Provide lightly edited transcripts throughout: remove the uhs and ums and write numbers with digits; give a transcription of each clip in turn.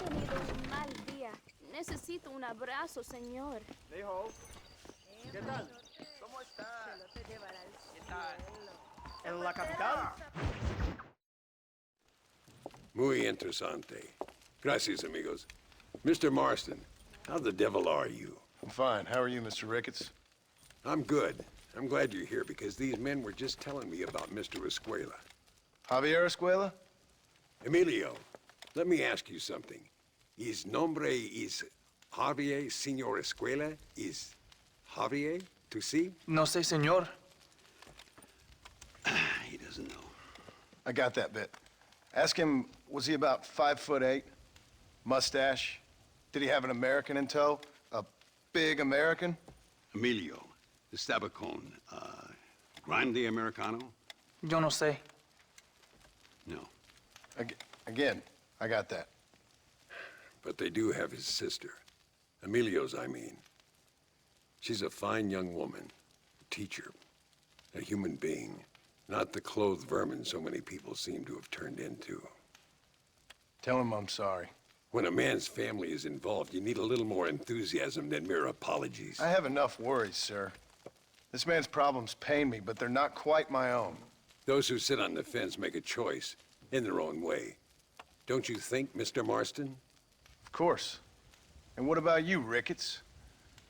tenido un mal día. Necesito un abrazo, señor. Hijo, ¿qué tal? ¿Cómo está? ¿Qué tal? ¿En la capital? Muy interesante. Gracias, amigos. Mr. Marston, how the devil are you? I'm fine. How are you, Mr. Ricketts? I'm good. I'm glad you're here because these men were just telling me about Mr. Escuela. Javier Escuela? Emilio, let me ask you something. His nombre is Javier Señor Escuela? Is Javier to see? No sé, señor. He doesn't know. I got that bit. Ask him, was he about 5'8"? Mustache? Did he have an American in tow? A big American? Emilio, estaba con, grande americano? Yo no sé. No. Again, I got that. But they do have his sister. Emilio's, I mean. She's a fine young woman, a teacher, a human being, not the clothed vermin so many people seem to have turned into. Tell him I'm sorry. When a man's family is involved, you need a little more enthusiasm than mere apologies. I have enough worries, sir. This man's problems pain me, but they're not quite my own. Those who sit on the fence make a choice, in their own way. Don't you think, Mr. Marston? Of course. And what about you, Ricketts?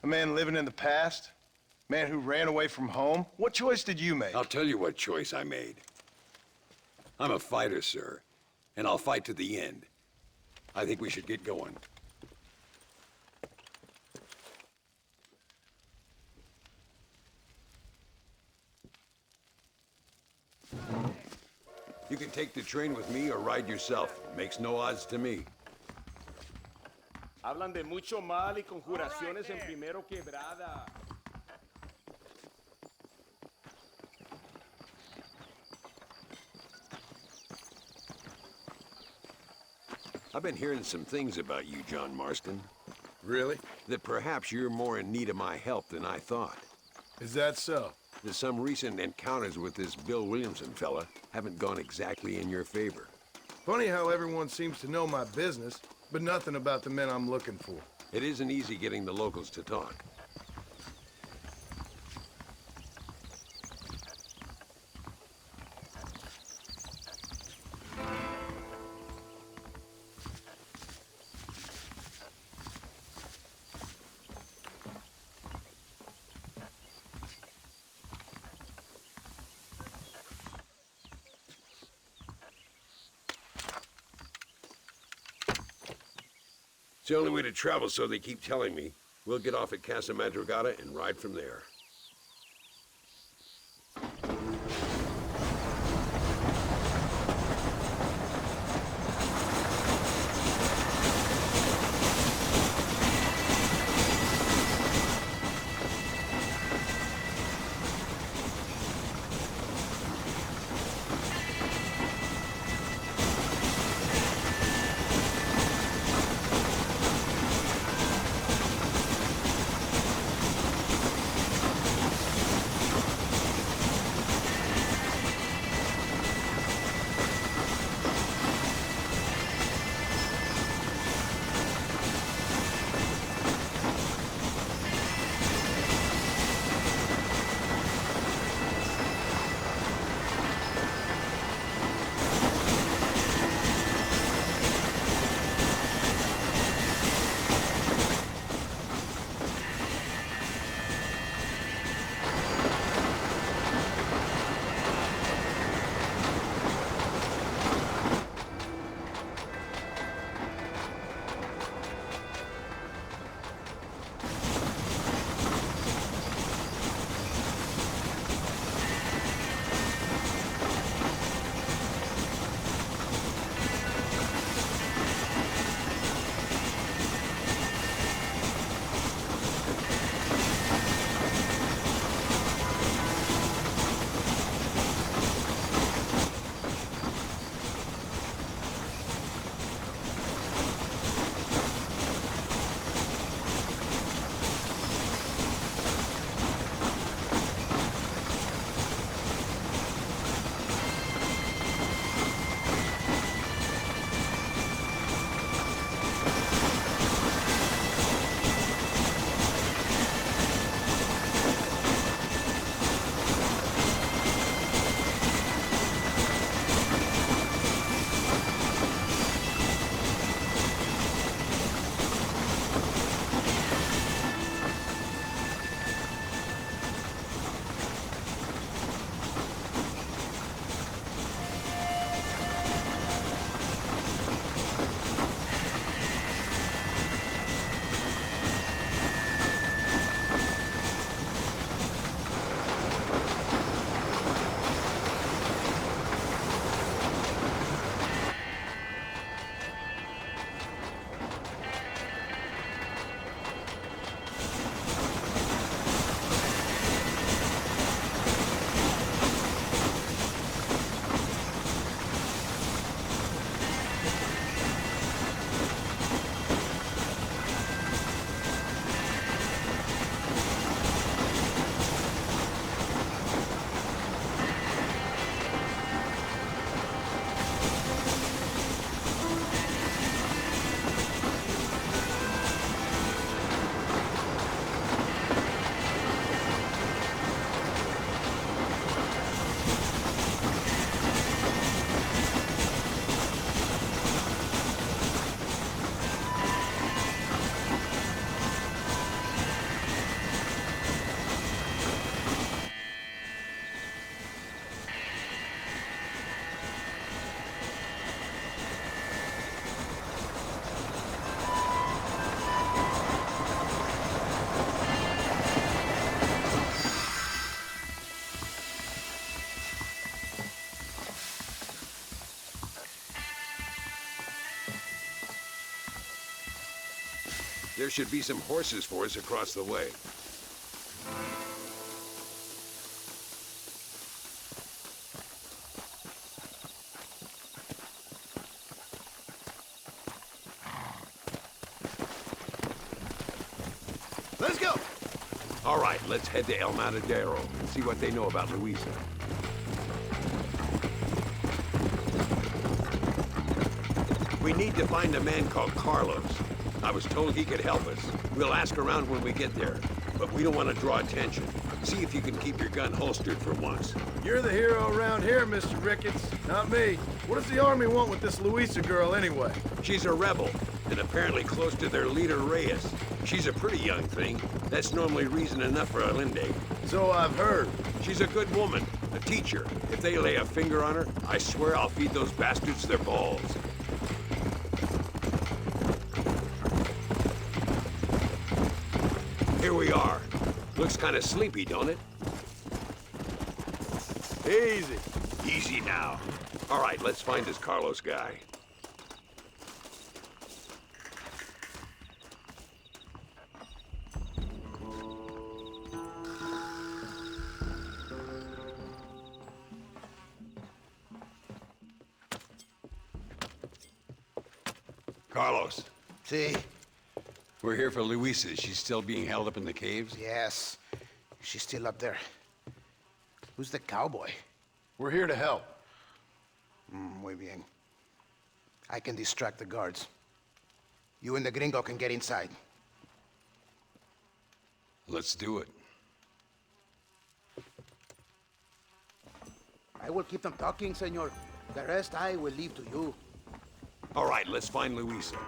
A man living in the past? Man who ran away from home? What choice did you make? I'll tell you what choice I made. I'm a fighter, sir, and I'll fight to the end. I think we should get going. You can take the train with me or ride yourself. Makes no odds to me. Hablan de mucho mal y conjuraciones en Primero Quebrada. I've been hearing some things about you, John Marston. Really? That perhaps you're more in need of my help than I thought. Is that so? That some recent encounters with this Bill Williamson fella haven't gone exactly in your favor. Funny how everyone seems to know my business, but nothing about the men I'm looking for. It isn't easy getting the locals to talk. It's the only way to travel, so they keep telling me. We'll get off at Casa Madrugada and ride from there. There should be some horses for us across the way. Let's go! All right, let's head to El Matadero and see what they know about Luisa. We need to find a man called Carlos. I was told he could help us. We'll ask around when we get there, but we don't want to draw attention. See if you can keep your gun holstered for once. You're the hero around here, Mr. Ricketts, not me. What does the army want with this Luisa girl anyway? She's a rebel, and apparently close to their leader, Reyes. She's a pretty young thing. That's normally reason enough for Allende. So I've heard. She's a good woman, a teacher. If they lay a finger on her, I swear I'll feed those bastards their balls. Here we are. Looks kind of sleepy, don't it? Easy. Easy now. All right, let's find this Carlos guy. Carlos, See? we're here for Luisa. She's still being held up in the caves? Yes. She's still up there. Who's the cowboy? We're here to help. Muy bien. I can distract the guards. You and the gringo can get inside. Let's do it. I will keep them talking, senor. The rest I will leave to you. All right, let's find Luisa.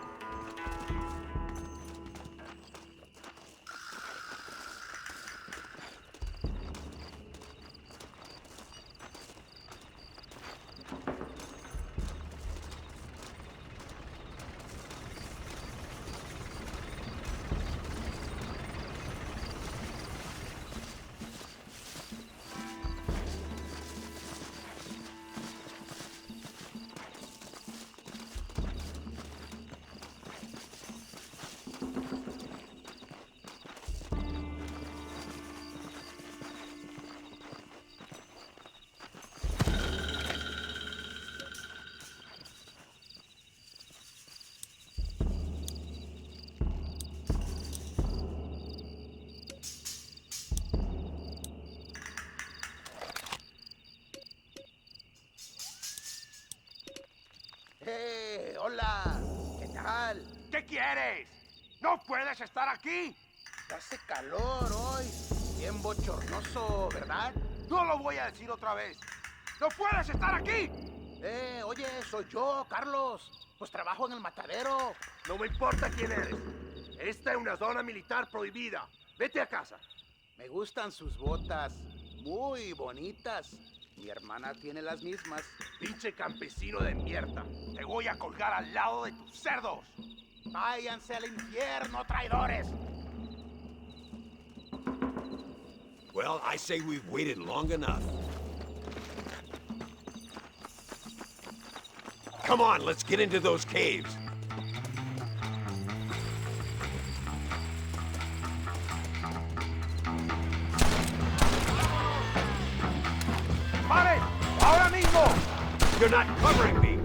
¡Hey! ¡Hola! ¿Qué tal? ¿Qué quieres? ¡No puedes estar aquí! Hace calor hoy. Bien bochornoso, ¿verdad? No lo voy a decir otra vez. ¡No puedes estar aquí! Oye, soy yo, Carlos. Pues trabajo en el matadero. No me importa quién eres. Esta es una zona militar prohibida. Vete a casa. Me gustan sus botas. Muy bonitas. Mi hermana tiene las mismas. Pinche campesino de mierda. Te voy a colgar al lado de tus cerdos. Váyanse al infierno, traidores. Well, I say we've waited long enough. Come on, let's get into those caves. ¡Paren! ¡Ahora mismo! You're not covering me.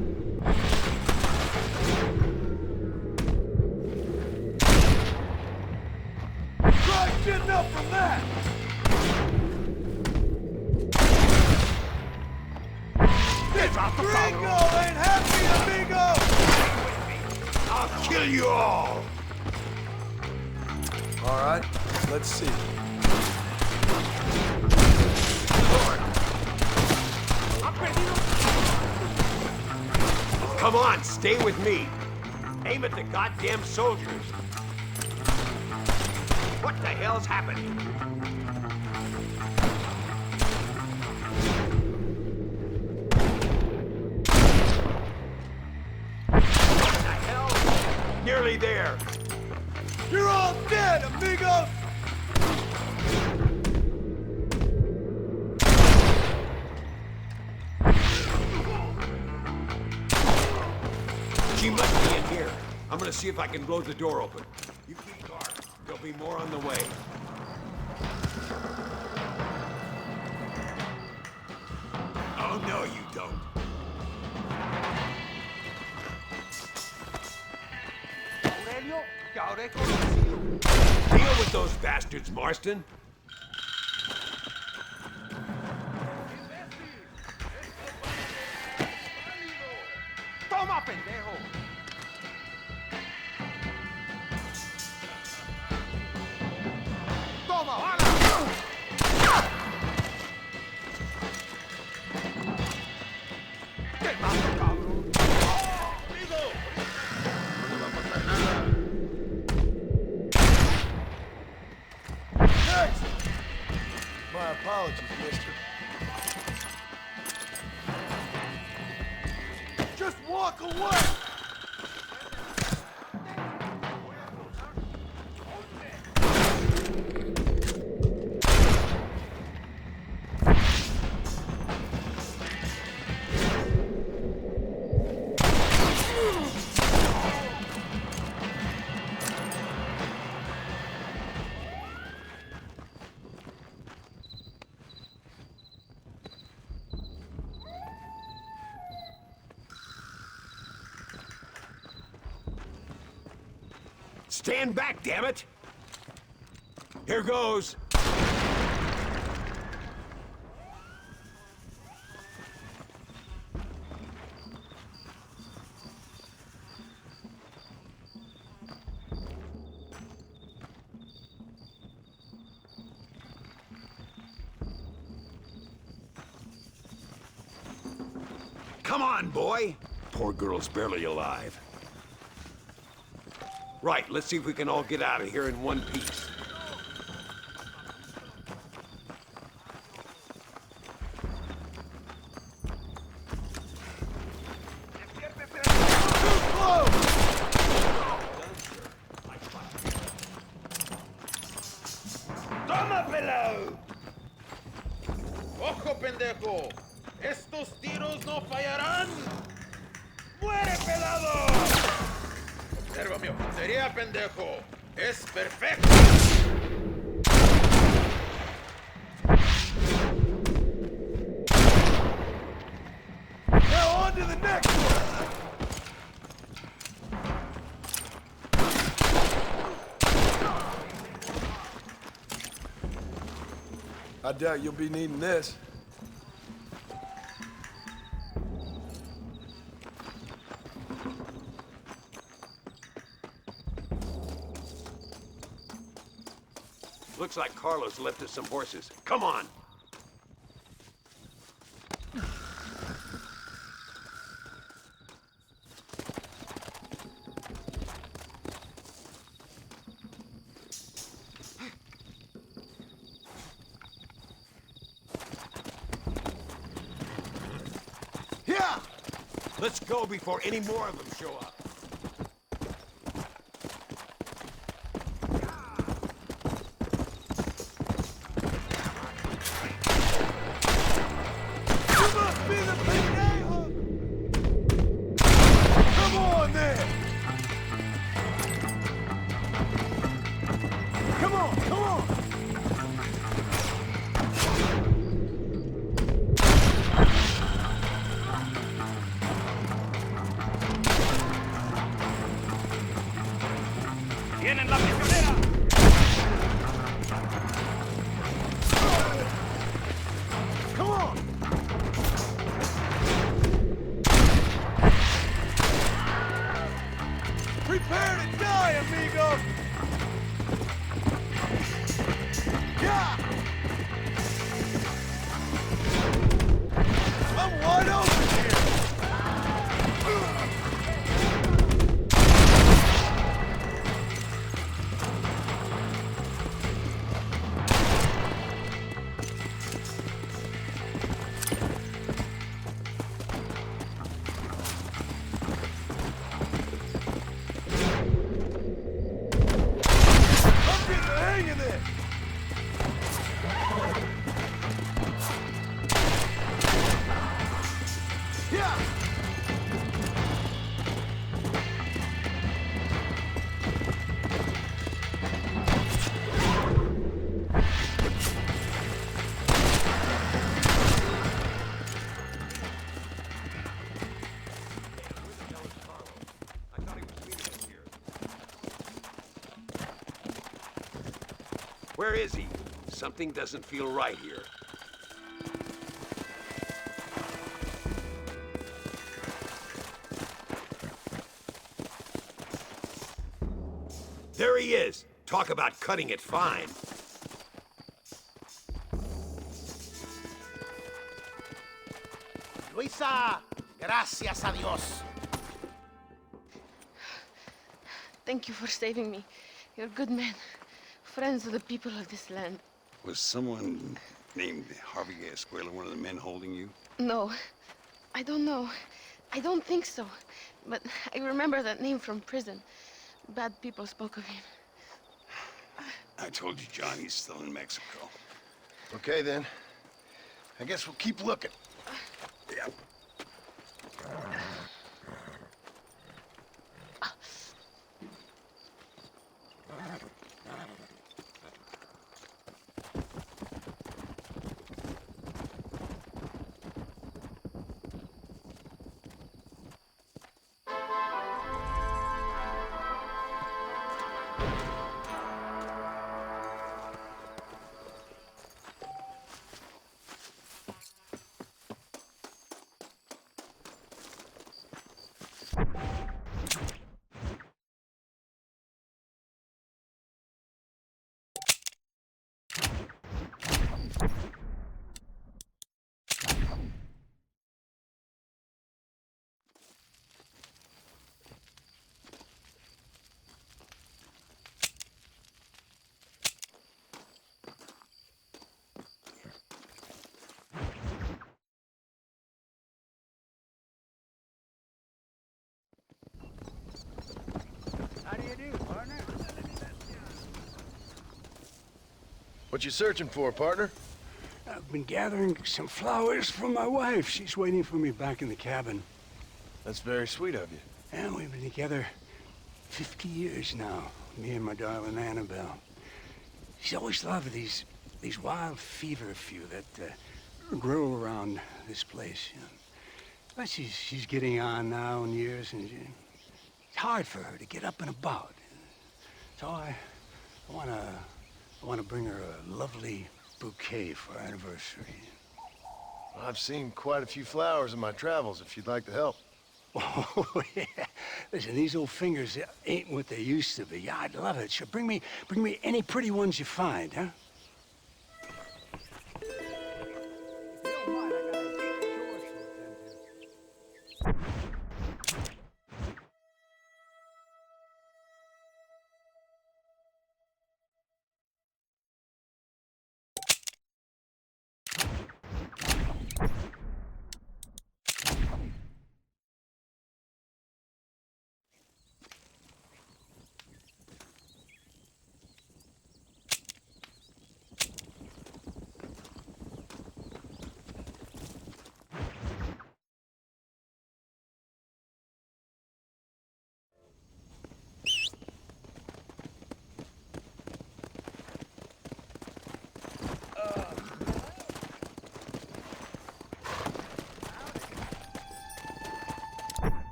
Try getting up from that! Get off the Gringo ain't happy, amigo! I'll kill you all. All right, let's see. Come on, stay with me. Aim at the goddamn soldiers. What the hell's happening? What the hell? Nearly there. You're all dead, amigos! She must be in here. I'm gonna see if I can blow the door open. You keep guard. There'll be more on the way. Oh, no, you don't. Aurelio, te habré conocido. Deal with those bastards, Marston. ¡Toma, pendejo! ¡Toma, bala! ¡Te mato, cabrón! ¡Amigo! No va a pasar nada. Next! My apologies, mister. Just walk away! Stand back, damn it! Here goes. Come on, boy! Poor girl's barely alive. Right, let's see if we can all get out of here in one piece. ¡Toma, pelado! ¡Ojo, pendejo! ¡Estos tiros no fallarán! ¡Muere, pelado! Observa mi puntería, pendejo. ¡Es perfecto! Now on to the next one! I doubt you'll be needing this. Looks like Carlos left us some horses. Come on! Yeah! Let's go before any more of them show up. ¡Tienen la prisionera! Come on! Prepare to die, amigo! Yeah! I'm wide open here! Where is he? Something doesn't feel right here. There he is. Talk about cutting it fine. Luisa, gracias a Dios. Thank you for saving me. You're good men. Friends of the people of this land. Was someone named Harvey Escuela one of the men holding you? No, I don't know. I don't think so. But I remember that name from prison. Bad people spoke of him. I told you Johnny's still in Mexico. Okay, then. I guess we'll keep looking. Yeah. What you searching for, partner? I've been gathering some flowers for my wife. She's waiting for me back in the cabin. That's very sweet of you. And we've been together 50 years now, me and my darling Annabelle. She's always loved these wild fever few that grow around this place. You know. But she's getting on now in years, and it's hard for her to get up and about. So I want to bring her a lovely bouquet for our anniversary. Well, I've seen quite a few flowers in my travels, if you'd like to help. Oh, yeah. Listen, these old fingers ain't what they used to be. Yeah, I'd love it. Sure, bring me any pretty ones you find, huh?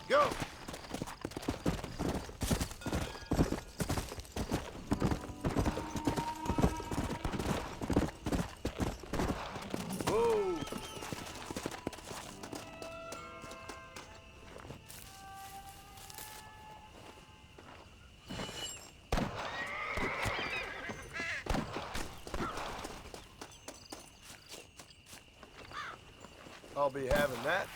Go! Whoa! I'll be having that.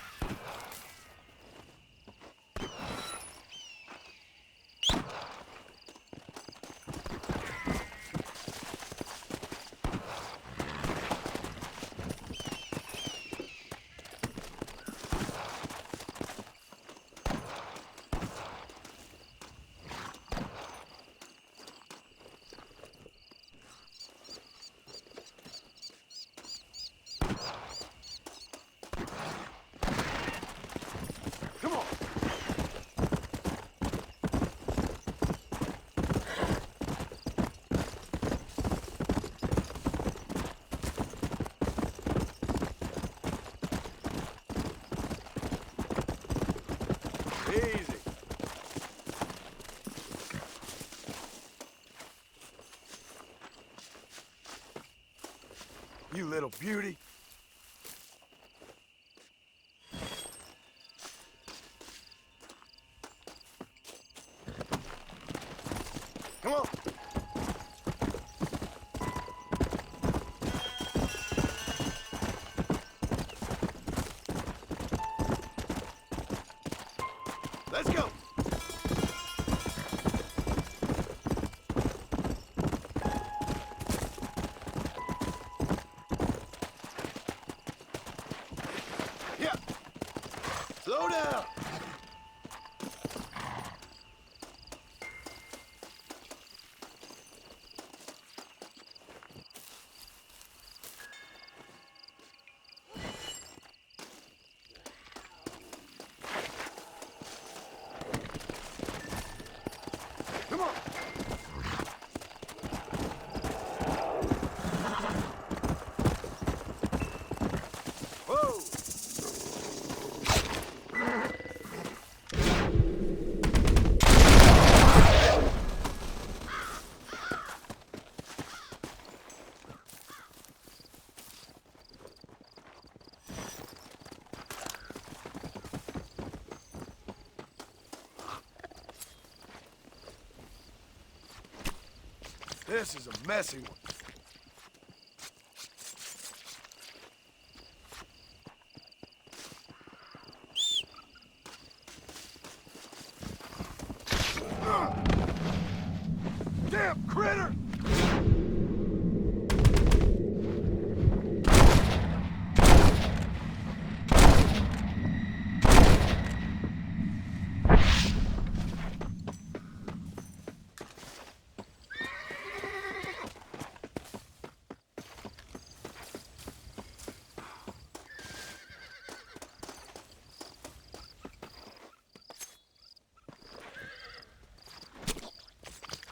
You little beauty. Come on. Let's go. Yeah. Slow down. Come on. Whoa. This is a messy one. Damn critter!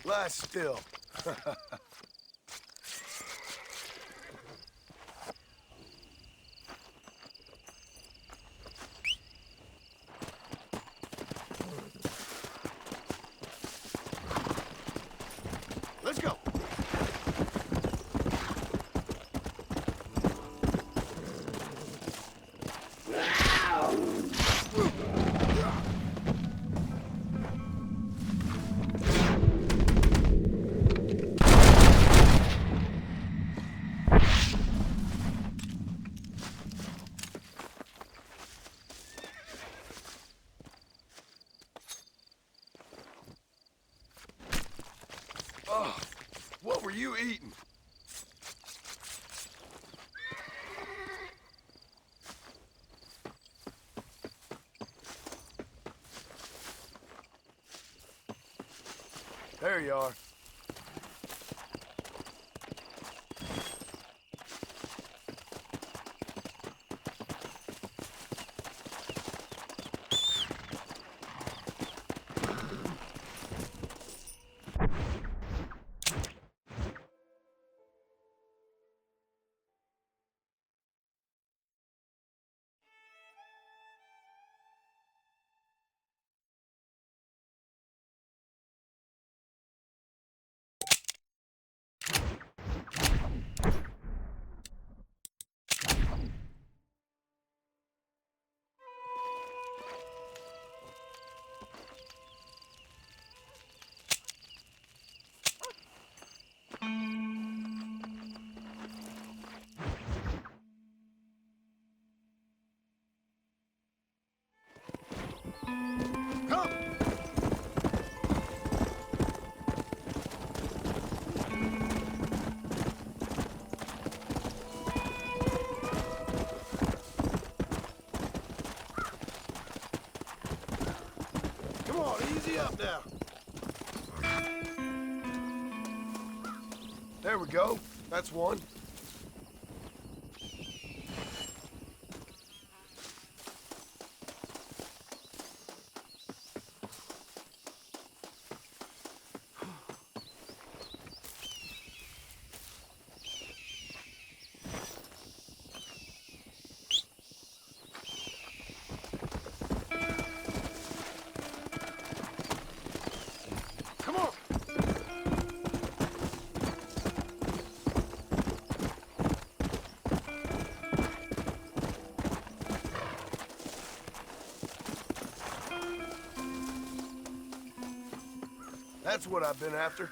Lie still. Let's go. Oh, what were you eating? There you are. Come! Come on, easy up now. There we go. That's one. Come on. That's what I've been after.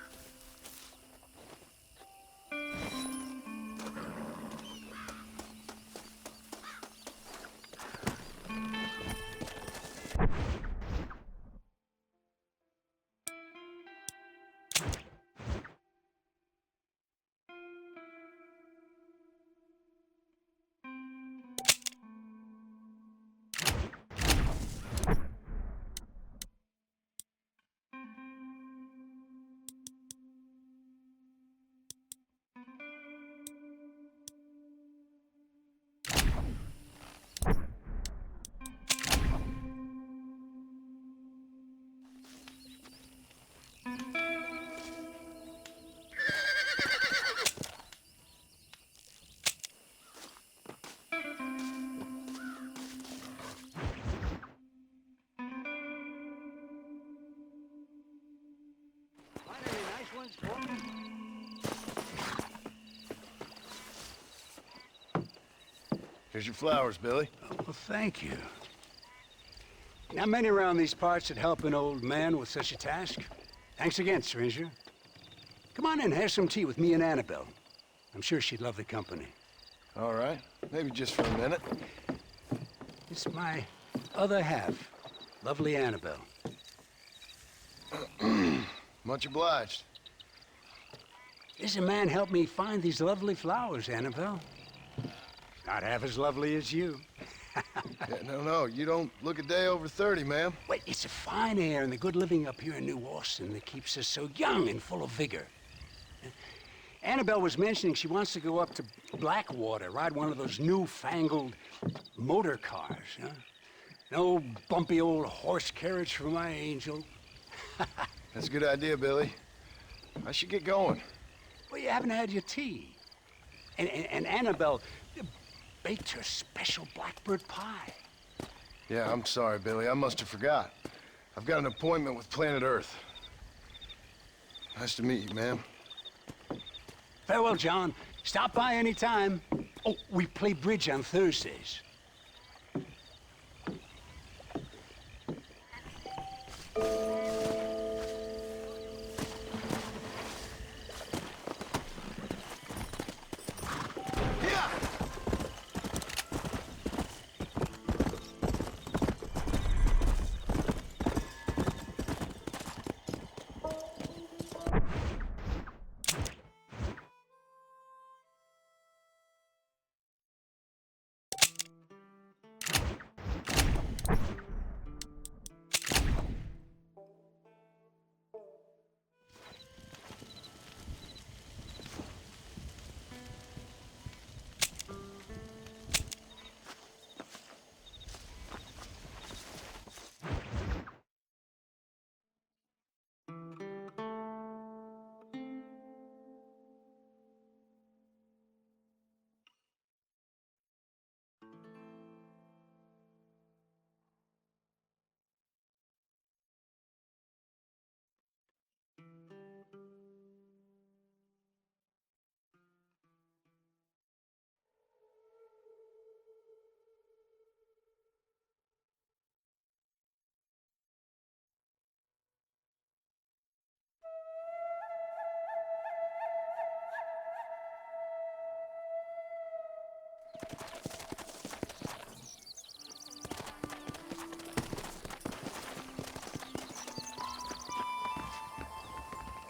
Here's your flowers, Billy. Well, thank you. Not many around these parts that help an old man with such a task. Thanks again, stranger. Come on in, have some tea with me and Annabelle. I'm sure she'd love the company. All right. Maybe just for a minute. It's my other half, lovely Annabelle. Much obliged. This man helped me find these lovely flowers, Annabelle. Not half as lovely as you. Yeah, no, you don't look a day over 30, ma'am. Wait, it's the fine air and the good living up here in New Austin that keeps us so young and full of vigor. Annabelle was mentioning she wants to go up to Blackwater, ride one of those newfangled motor cars, huh? No bumpy old horse carriage for my angel. That's a good idea, Billy. I should get going. Well, you haven't had your tea. And Annabelle baked her special blackbird pie. Yeah, I'm sorry, Billy. I must have forgot. I've got an appointment with Planet Earth. Nice to meet you, ma'am. Farewell, John. Stop by any time. Oh, we play bridge on Thursdays.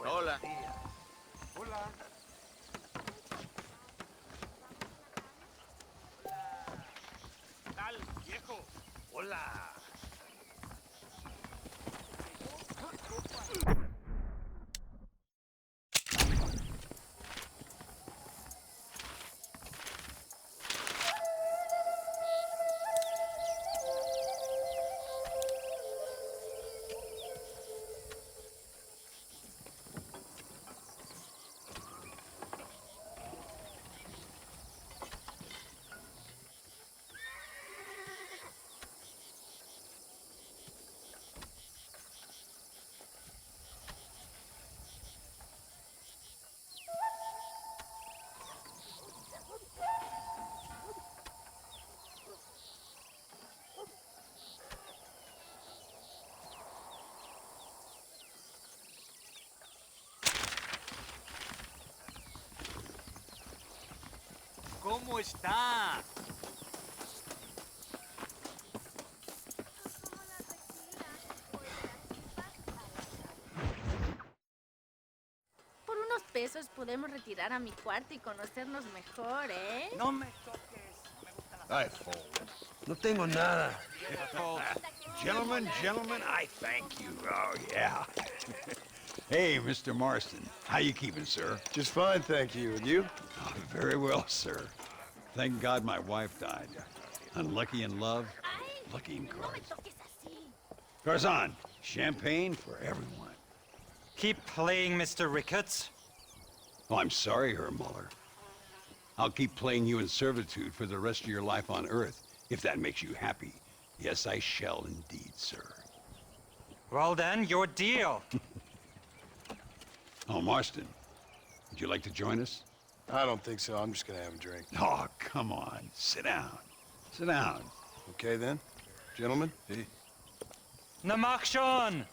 Hola. Hola. ¿Qué tal, viejo? Hola. ¿Cómo está? Por unos pesos podemos retirar a mi cuarto y conocernos mejor, ¿eh? No me toques. I fold. No tengo nada. Gentlemen, I thank you. Oh, yeah. Hey, Mr. Marston. How you keeping, sir? Just fine, thank you. And you? Oh, very well, sir. Thank God my wife died. Unlucky in love, lucky in cards. Garzon, champagne for everyone. Keep playing, Mr. Ricketts. Oh, I'm sorry, Herr Muller. I'll keep playing you in servitude for the rest of your life on Earth, if that makes you happy. Yes, I shall indeed, sir. Well then, your deal. Oh, Marston, would you like to join us? I don't think so. I'm just gonna have a drink. Oh, come on. Sit down. Sit down. Okay, then. Gentlemen? Hey. Na mach schon!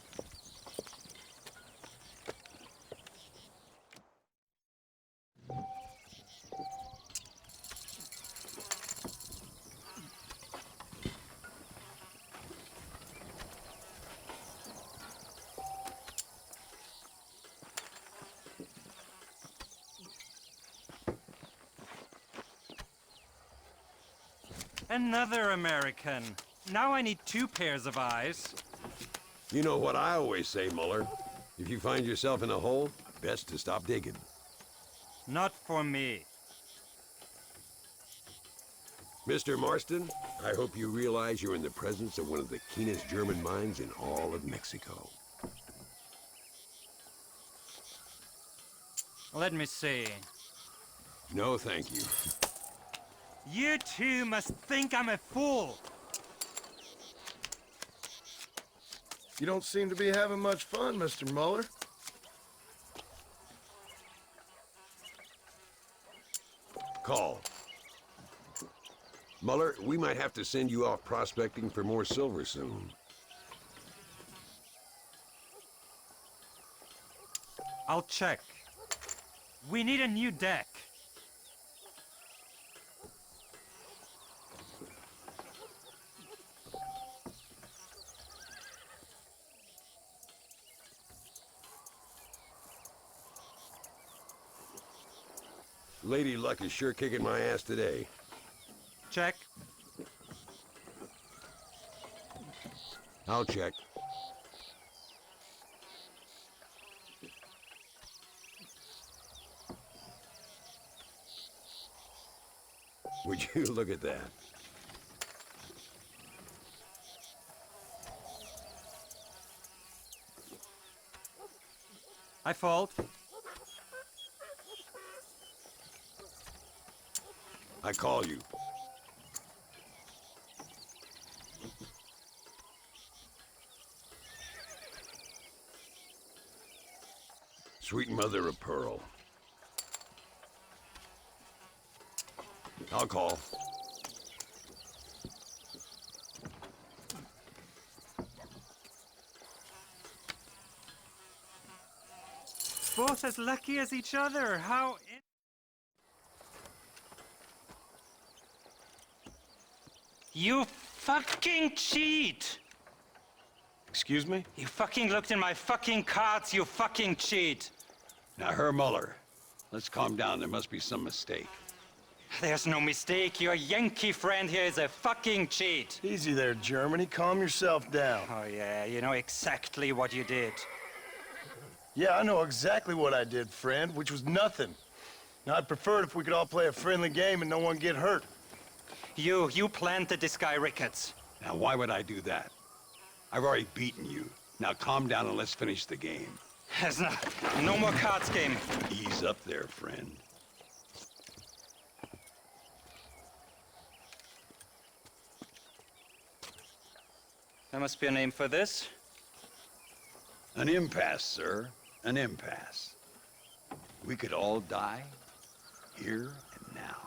Another American. Now I need 2 pairs of eyes. You know what I always say, Muller. If you find yourself in a hole, best to stop digging. Not for me. Mr. Marston, I hope you realize you're in the presence of one of the keenest German minds in all of Mexico. Let me see. No, thank you. You two must think I'm a fool. You don't seem to be having much fun, Mr. Muller. Call. Muller, we might have to send you off prospecting for more silver soon. I'll check. We need a new deck. Lady Luck is sure kicking my ass today. Check. I'll check. Would you look at that? I fold. I call you. Sweet mother of pearl. I'll call. Both as lucky as each other. How You fucking cheat! Excuse me? You fucking looked in my fucking cards, you fucking cheat! Now, Herr Muller, let's calm down. There must be some mistake. There's no mistake. Your Yankee friend here is a fucking cheat. Easy there, Germany. Calm yourself down. Oh, yeah, you know exactly what you did. Yeah, I know exactly what I did, friend, which was nothing. Now, I'd prefer it if we could all play a friendly game and no one get hurt. You planted this guy, Ricketts. Now, why would I do that? I've already beaten you. Now, calm down and let's finish the game. There's no more cards game. Ease up there, friend. There must be a name for this. An impasse, sir. An impasse. We could all die, here and now.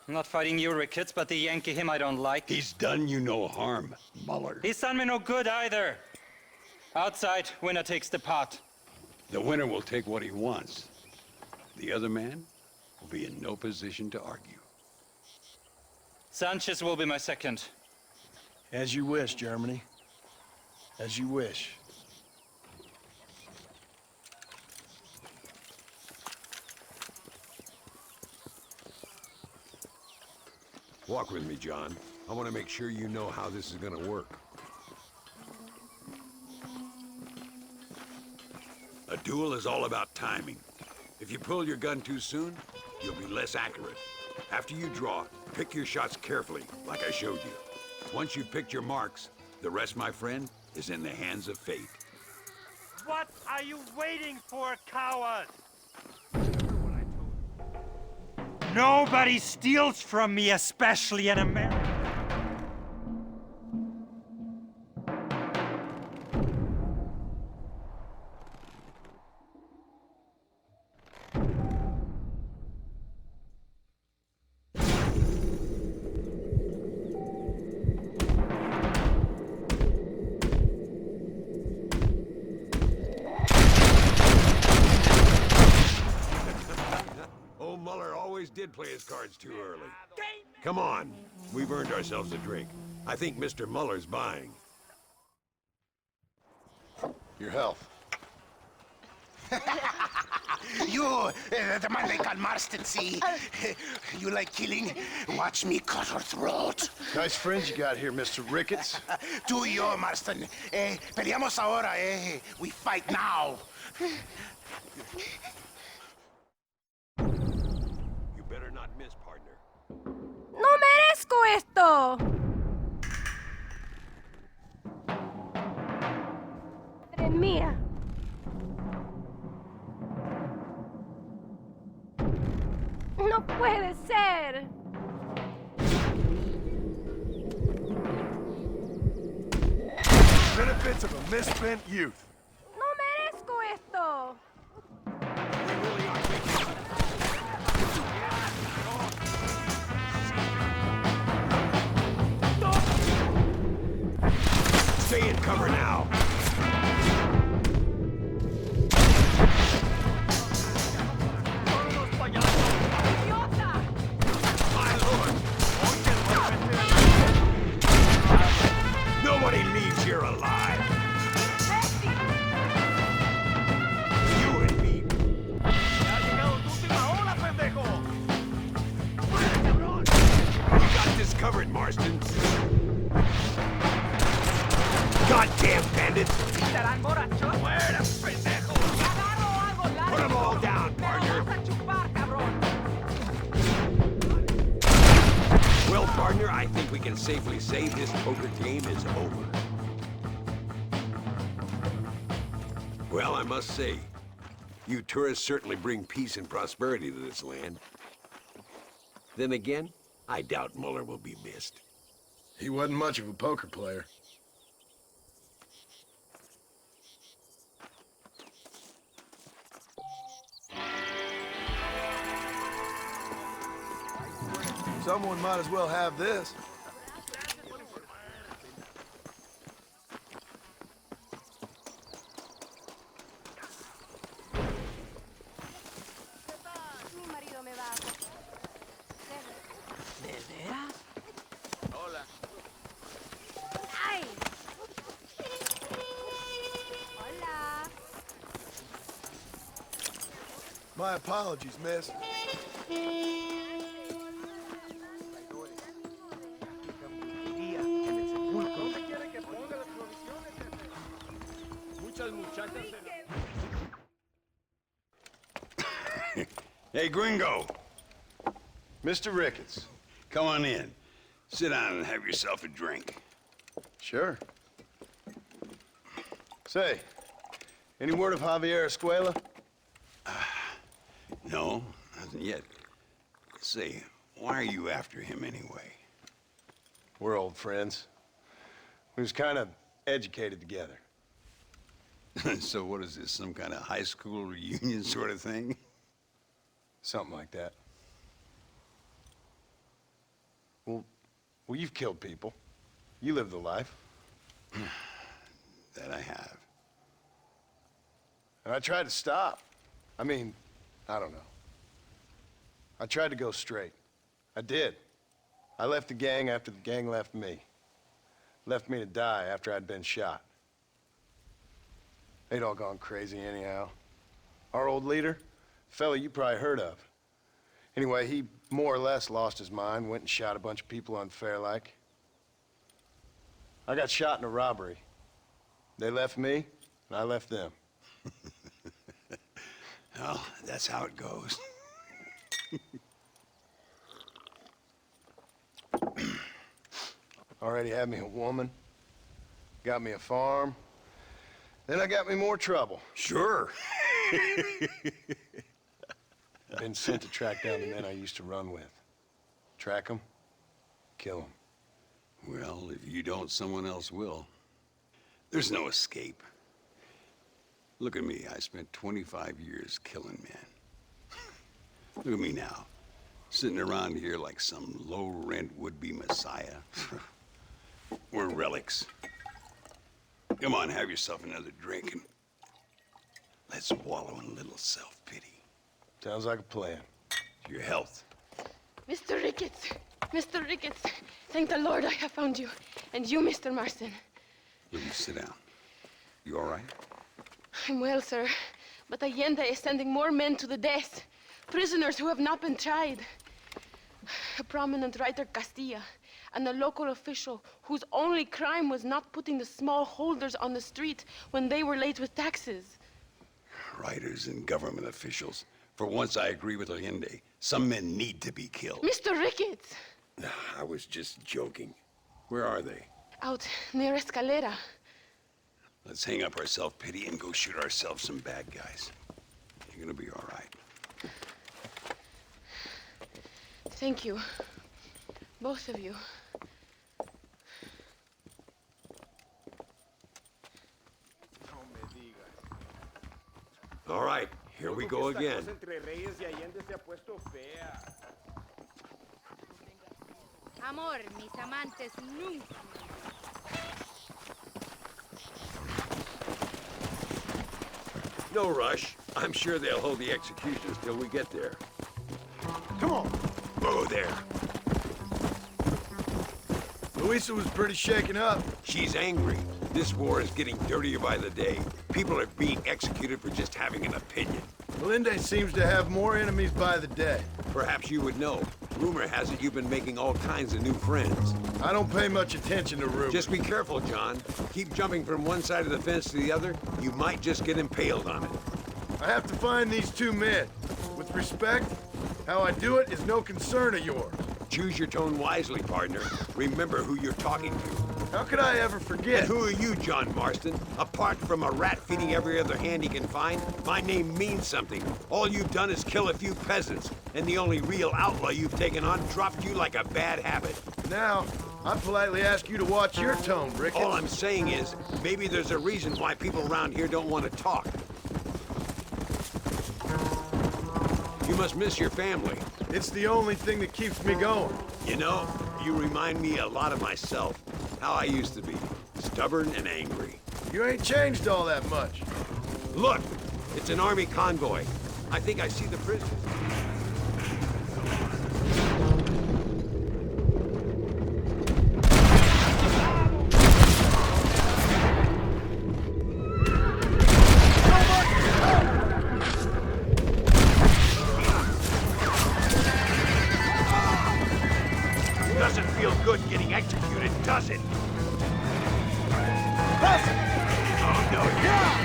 I'm not fighting you, Ricketts, but the Yankee him I don't like. He's done you no harm, Muller. He's done me no good either. Outside, winner takes the pot. The winner will take what he wants. The other man will be in no position to argue. Sanchez will be my second. As you wish, Germany. As you wish. Walk with me, John. I want to make sure you know how this is gonna work. A duel is all about timing. If you pull your gun too soon, you'll be less accurate. After you draw, pick your shots carefully, like I showed you. Once you've picked your marks, the rest, my friend, is in the hands of fate. What are you waiting for, coward? Nobody steals from me, especially in America. Did play his cards too early. Come on, we've earned ourselves a drink. I think Mr. Muller's buying. Your health. You, the man they call Marston, see? You like killing? Watch me cut her throat. Nice friends you got here, Mr. Ricketts. Tú y yo, Marston. Peleamos ahora, We fight now. Better not miss, partner. ¡No merezco esto! ¡Madre mía! ¡No puede ser! Benefits of a misspent youth. ¡No merezco esto! Stay in cover now. My lord! Nobody leaves here alive. You and me. We got this covered, Marston. Goddamn bandits! Put them all down, partner! Well, partner, I think we can safely say this poker game is over. Well, I must say, you tourists certainly bring peace and prosperity to this land. Then again, I doubt Muller will be missed. He wasn't much of a poker player. Someone might as well have this. Mi marido me va a... ¿De veras? Hola. ¡Ay! Hola. My apologies, miss. Hey, Gringo. Mr. Ricketts. Come on in. Sit down and have yourself a drink. Sure. Say, any word of Javier Escuela? No, hasn't yet. Say, why are you after him anyway? We're old friends. We was kind of educated together. So what is this, some kind of high school reunion sort of thing? Something like that. Well, you've killed people. You lived the life. That I have. And I tried to stop. I mean, I don't know. I tried to go straight. I did. I left the gang after the gang left me. Left me to die after I'd been shot. They'd all gone crazy anyhow. Our old leader, fella you probably heard of. Anyway, he more or less lost his mind, went and shot a bunch of people unfair like. I got shot in a robbery. They left me, and I left them. Well, that's how it goes. Already had me a woman, got me a farm, then I got me more trouble. Sure. Been sent to track down the men I used to run with. Track them, kill them. Well, if you don't, someone else will. There's no escape. Look at me, I spent 25 years killing men. Look at me now, sitting around here like some low-rent would-be messiah. We're relics. Come on, have yourself another drink and let's wallow in a little self-pity. Sounds like a plan. Your health. Mr. Ricketts! Mr. Ricketts! Thank the Lord I have found you. And you, Mr. Marston. Will you sit down? You all right? I'm well, sir. But Allende is sending more men to the death. Prisoners who have not been tried. A prominent writer, Castilla, and a local official whose only crime was not putting the small holders on the street when they were late with taxes. Writers and government officials. For once, I agree with Allende. Some men need to be killed. Mr. Ricketts! I was just joking. Where are they? Out near Escalera. Let's hang up our self-pity and go shoot ourselves some bad guys. You're gonna be all right. Thank you. Both of you. All right, here we go again. Amor, mis amantes nunca. No rush. I'm sure they'll hold the executions till we get there. Come on. Oh, there. Luisa was pretty shaken up. She's angry. This war is getting dirtier by the day. People are being executed for just having an opinion. Allende seems to have more enemies by the day. Perhaps you would know. Rumor has it you've been making all kinds of new friends. I don't pay much attention to rumors. Just be careful, John. Keep jumping from one side of the fence to the other. You might just get impaled on it. I have to find these two men. With respect, how I do it is no concern of yours. Choose your tone wisely, partner. Remember who you're talking to. How could I ever forget? And who are you, John Marston? Apart from a rat feeding every other hand he can find, my name means something. All you've done is kill a few peasants, and the only real outlaw you've taken on dropped you like a bad habit. Now, I politely ask you to watch your tone, Ricketts. All I'm saying is, maybe there's a reason why people around here don't want to talk. You must miss your family. It's the only thing that keeps me going. You know, you remind me a lot of myself. How I used to be. Stubborn and angry. You ain't changed all that much. Look! It's an army convoy. I think I see the prisoners. Doesn't feel good getting executed, does it? Oh, no, yeah!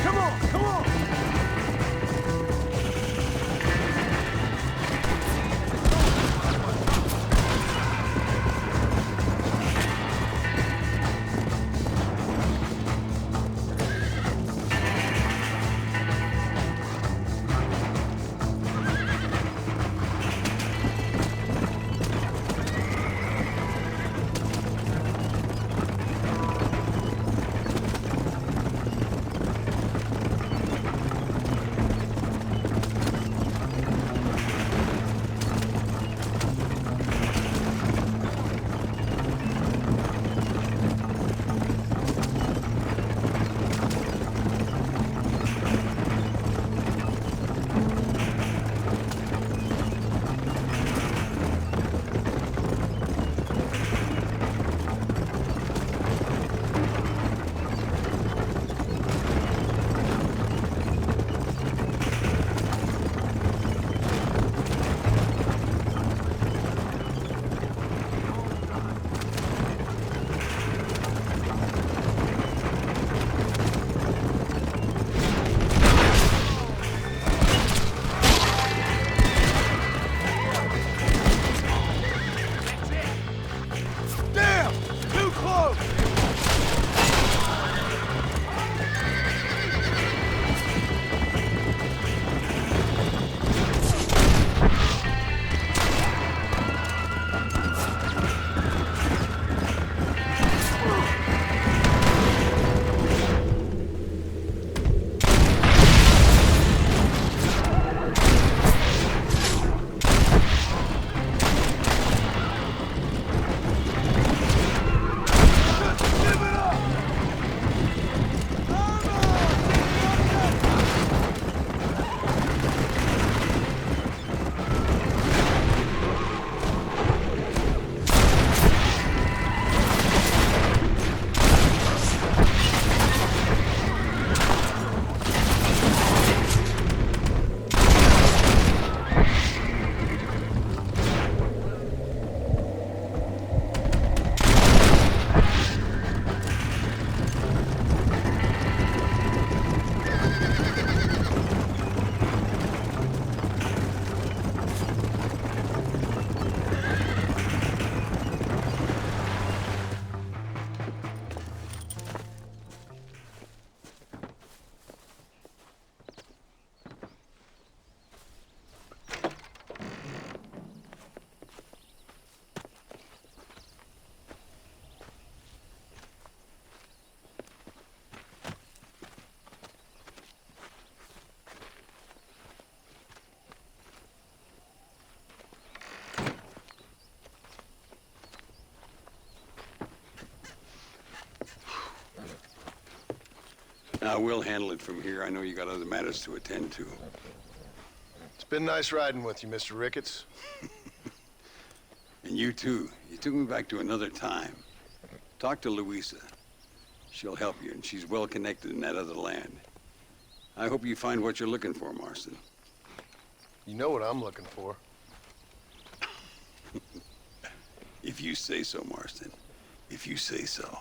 Come Now, we'll handle it from here. I know you got other matters to attend to. It's been nice riding with you, Mr. Ricketts. And you too. You took me back to another time. Talk to Louisa. She'll help you, and she's well connected in that other land. I hope you find what you're looking for, Marston. You know what I'm looking for. If you say so, Marston. If you say so.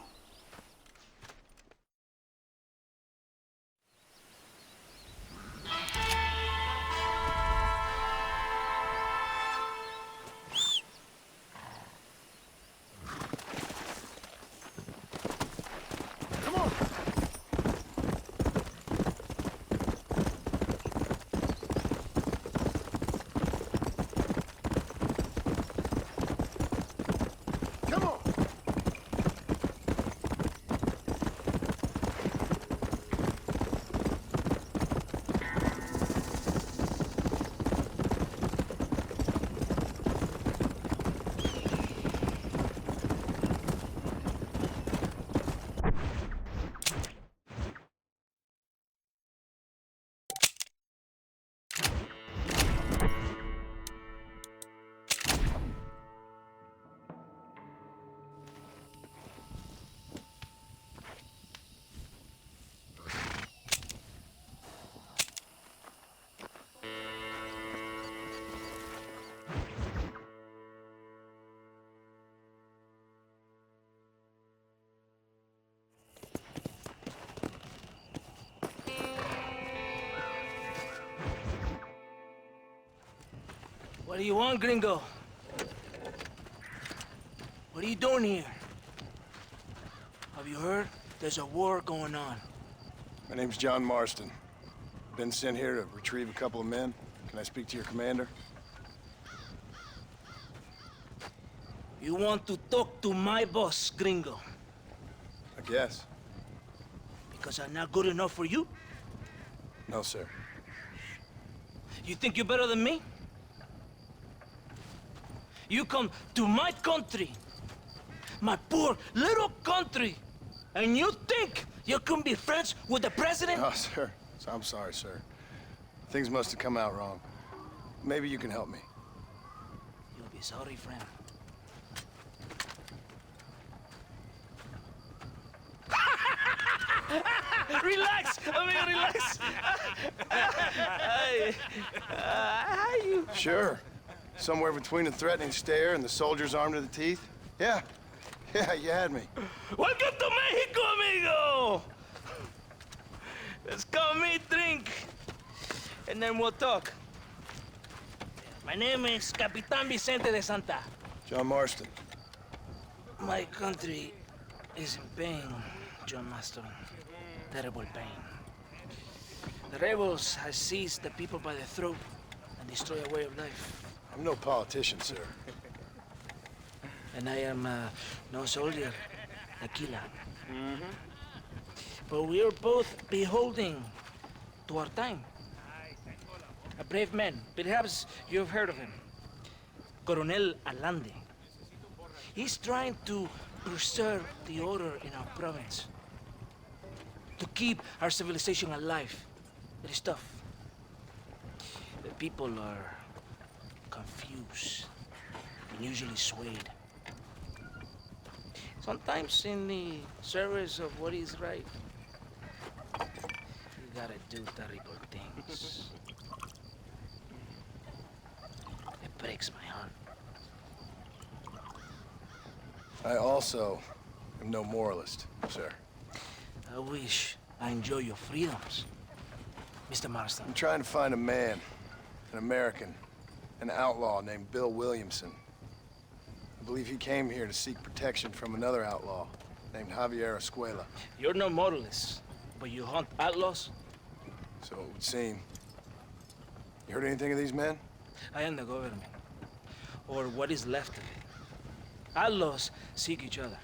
What do you want, gringo? What are you doing here? Have you heard? There's a war going on. My name's John Marston. Been sent here to retrieve a couple of men. Can I speak to your commander? You want to talk to my boss, gringo? I guess. Because I'm not good enough for you? No, sir. You think you're better than me? You come to my country, my poor little country, and you think you can be friends with the president? No, sir. I'm sorry, sir. Things must have come out wrong. Maybe you can help me. You'll be sorry, friend. Relax, amigo, relax. How you? Sure. Somewhere between a threatening stare and the soldier's arm to the teeth? Yeah, you had me. Welcome to Mexico, amigo! Let's come meet, drink, and then we'll talk. My name is Capitan Vicente de Santa. John Marston. My country is in pain, John Master. Terrible pain. The rebels have seized the people by the throat and destroy a way of life. I'm no politician, sir. And I am no soldier, a killer. But we are both beholding to our time. A brave man, perhaps you've heard of him. Coronel Allende. He's trying to preserve the order in our province. To keep our civilization alive. It is tough. The people are confused and usually swayed. Sometimes in the service of what is right, you gotta do terrible things. It breaks my heart. I also am no moralist, sir. I wish I enjoy your freedoms, Mr. Marston. I'm trying to find a man, an American, an outlaw named Bill Williamson. I believe he came here to seek protection from another outlaw named Javier Escuela. You're no moralist, but you hunt outlaws? So it would seem. You heard anything of these men? I am the government, or what is left of it. Outlaws seek each other.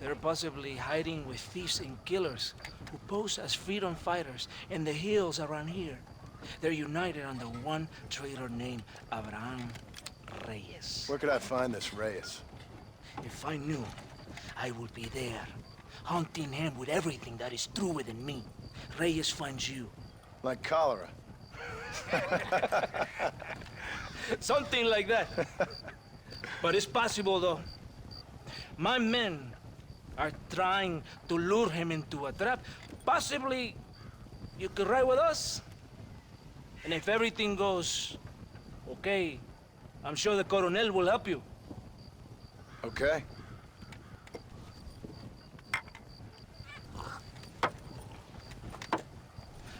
They're possibly hiding with thieves and killers who pose as freedom fighters in the hills around here. They're united under one traitor named Abraham Reyes. Where could I find this Reyes? If I knew, I would be there, hunting him with everything that is true within me. Reyes finds you. Like cholera. Something like that. But it's possible, though. My men are trying to lure him into a trap. Possibly, you could ride with us. And if everything goes okay, I'm sure the Coronel will help you. Okay.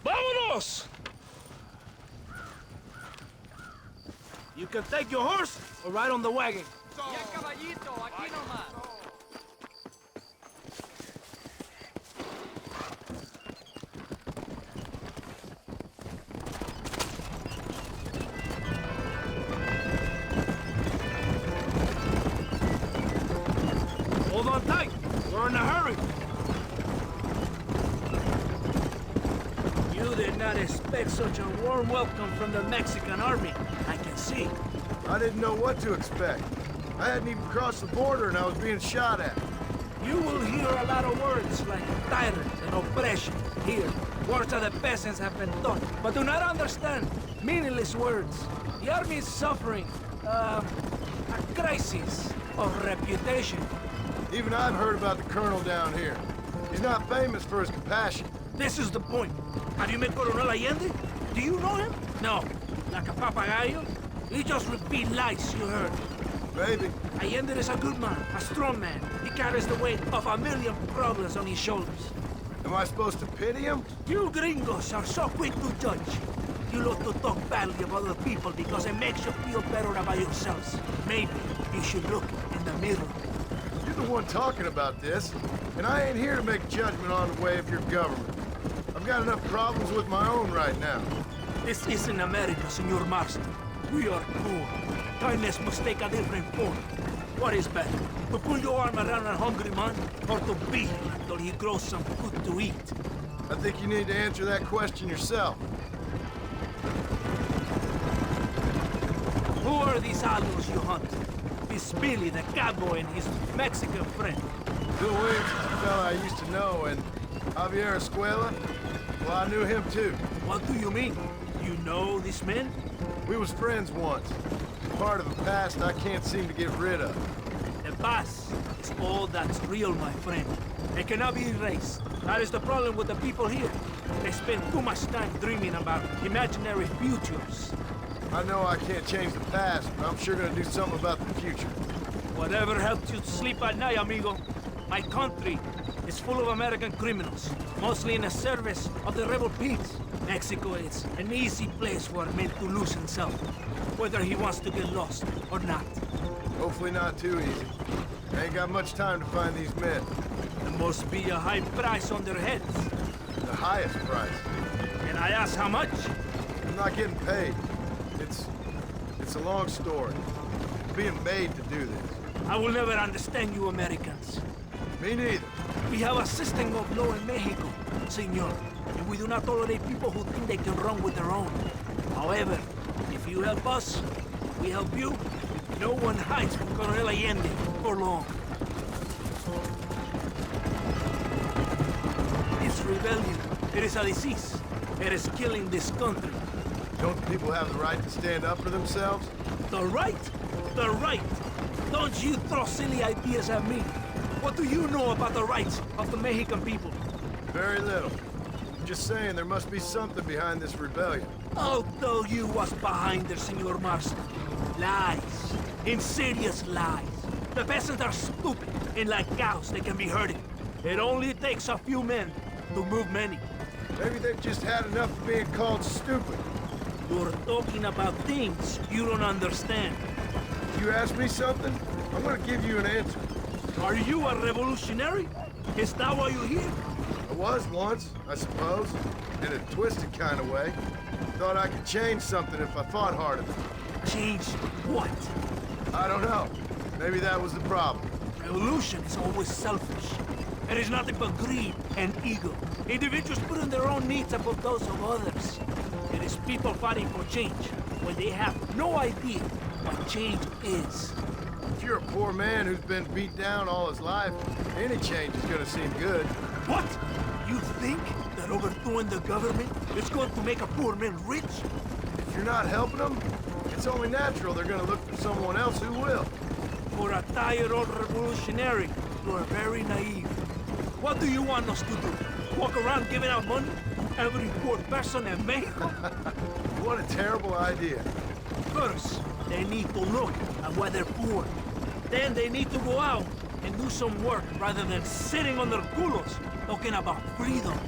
¡Vámonos! You can take your horse or ride on the wagon. Hold on tight. We're in a hurry. You did not expect such a warm welcome from the Mexican army, I can see. I didn't know what to expect. I hadn't even crossed the border and I was being shot at. You will hear a lot of words like tyrant and oppression here. Words that the peasants have been taught, but do not understand. Meaningless words. The army is suffering, a crisis of reputation. Even I've heard about the colonel down here. He's not famous for his compassion. This is the point. Have you met Coronel Allende? Do you know him? No. Like a papagayo? You just repeat lies you heard. Maybe. Allende is a good man, a strong man. He carries the weight of 1,000,000 problems on his shoulders. Am I supposed to pity him? You gringos are so quick to judge. You love to talk badly about other people because it makes you feel better about yourselves. Maybe you should look in the mirror. You're the one talking about this, and I ain't here to make a judgment on the way of your government. I've got enough problems with my own right now. This isn't America, Senor Marston. We are poor. Kindness must take a different form. What is better, to pull your arm around a hungry man, or to beat him until he grows some food to eat? I think you need to answer that question yourself. Who are these outlaws you hunt? This Billy, the cowboy, and his Mexican friend. Bill Williams is a fella I used to know, and Javier Escuela, well, I knew him too. What do you mean? You know these men? We was friends once. Part of a past I can't seem to get rid of. The past is all that's real, my friend. It cannot be erased. That is the problem with the people here. They spend too much time dreaming about imaginary futures. I know I can't change the past, but I'm sure gonna do something about the future. Whatever helps you sleep at night, amigo. My country is full of American criminals, mostly in the service of the rebel pigs. Mexico is an easy place for a man to lose himself, whether he wants to get lost or not. Hopefully not too easy. I ain't got much time to find these men. There must be a high price on their heads. The highest price. And I ask how much? I'm not getting paid. It's a long story. I'm being made to do this. I will never understand you Americans. Me neither. We have a system of law in Mexico, senor. And we do not tolerate people who think they can run with their own. However, if you help us, we help you. No one hides from Colonel Allende for long. It's rebellion. It is a disease. It is killing this country. Don't people have the right to stand up for themselves? The right? The right! Don't you throw silly ideas at me. What do you know about the rights of the Mexican people? Very little. I'm just saying there must be something behind this rebellion. I'll tell you what's behind there, Senor Marston. Lies. Insidious lies. The peasants are stupid, and like cows, they can be herded. It only takes a few men to move many. Maybe they've just had enough of being called stupid. You're talking about things you don't understand. If you ask me something, I'm gonna give you an answer. Are you a revolutionary? Is that why you're here? I was once, I suppose. In a twisted kind of way. Thought I could change something if I fought hard enough. Change what? I don't know. Maybe that was the problem. Revolution is always selfish. It is nothing but greed and ego. Individuals putting their own needs above those of others. It is people fighting for change when they have no idea what change is. If you're a poor man who's been beat down all his life, any change is gonna seem good. What? You think that overthrowing the government is going to make a poor man rich? If you're not helping them, it's only natural they're gonna look for someone else who will. For a tired old revolutionary, you are very naive. What do you want us to do? Walk around giving out money to every poor person in Mexico? What a terrible idea. First, they need to look at why they're poor. Then they need to go out and do some work rather than sitting on their culos talking about freedom.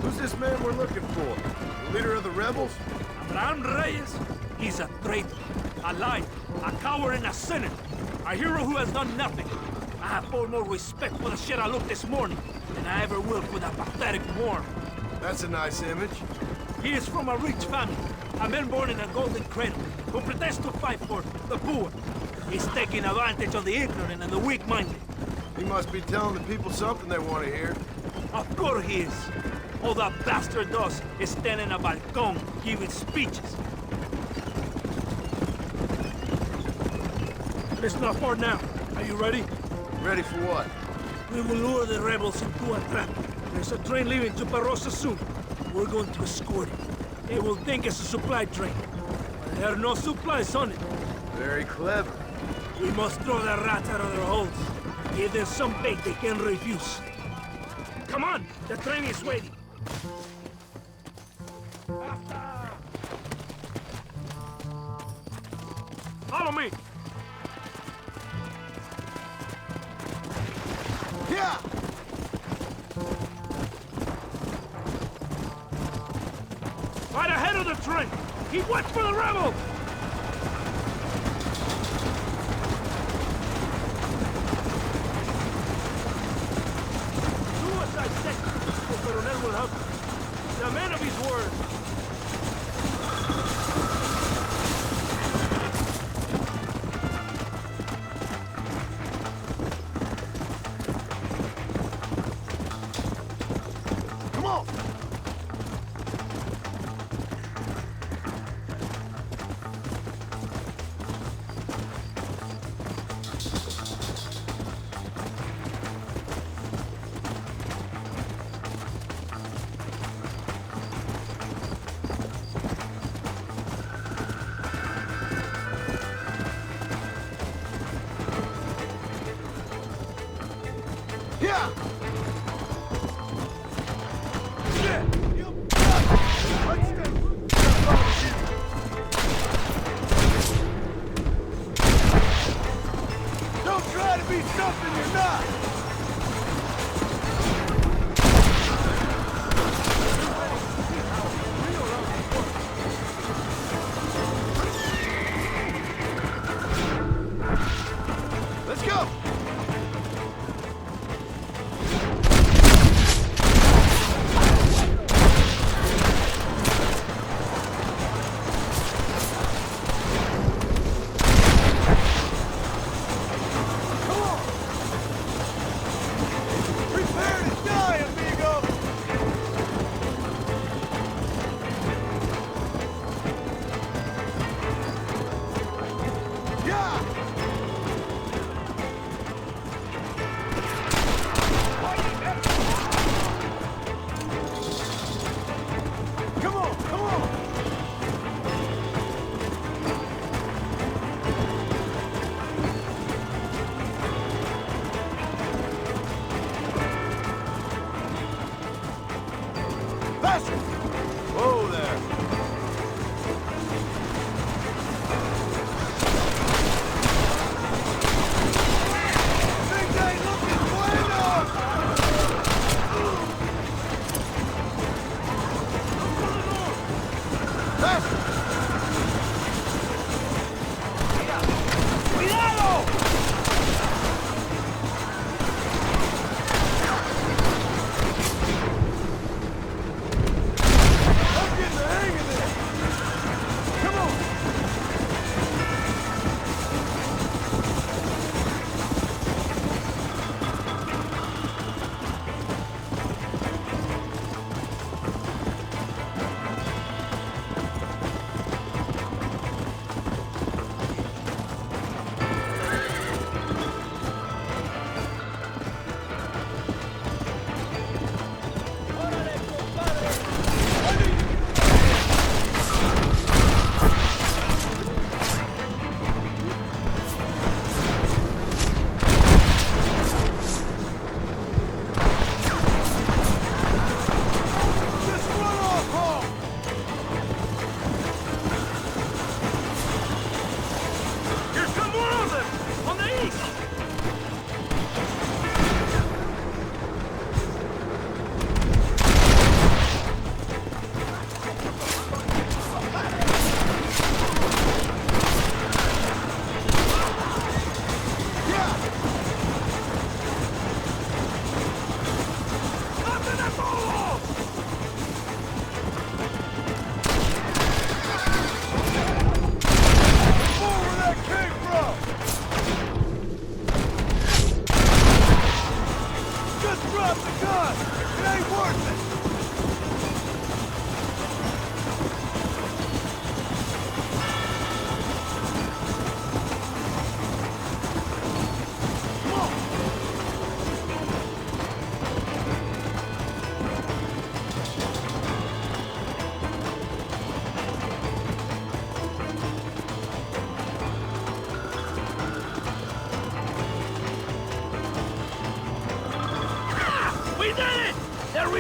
Who's this man we're looking for? The leader of the rebels? Abraham Reyes? He's a traitor, a liar, a coward, and a sinner. A hero who has done nothing. I have far more respect for the shit I looked this morning than I ever will for that pathetic worm. That's a nice image. He is from a rich family, a man born in a golden cradle, who pretends to fight for the poor. He's taking advantage of the ignorant and the weak-minded. He must be telling the people something they want to hear. Of course he is. All that bastard does is stand in a balcony giving speeches. It's not far now. Are you ready? Ready for what? We will lure the rebels into a trap. There's a train leaving to Barrosa soon. We're going to escort it. They will think it's a supply train. But there are no supplies on it. Very clever. We must throw the rats out of their holes. Give them some bait they can refuse. Come on! The train is waiting. Follow me! Yeah! Right ahead of the train! Keep watch for the rebels! Suicide section! The Colonel will help you. The man of his word! Come on! Yeah! Don't try to be something you're not!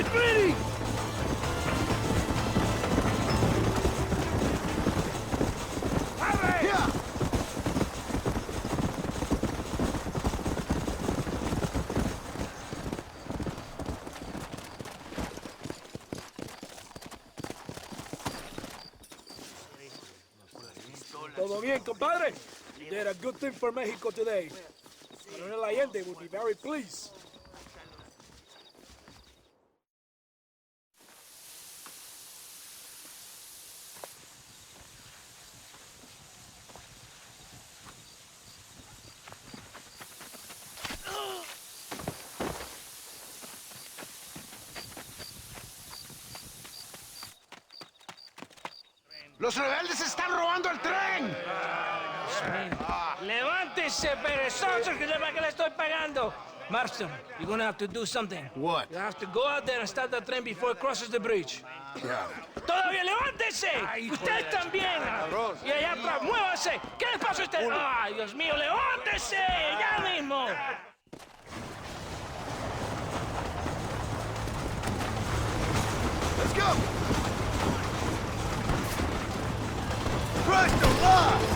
it ready! Todo bien, compadre? You did a good thing for Mexico today. Coronel Allende will be very pleased. ¡Los rebeldes están robando el tren! ¡Levántese, perezosos, que sepa que le estoy pagando! Marston, you're gonna have to do something. What? You have to go out there and stop the train before it crosses the bridge. Yeah. ¡Todavía levántese! ¡Usted también! Y allá atrás, muévase. ¿Qué le pasa a usted? ¡Ay, Dios mío, levántese! ¡Ya mismo! Let's go! Christ alive!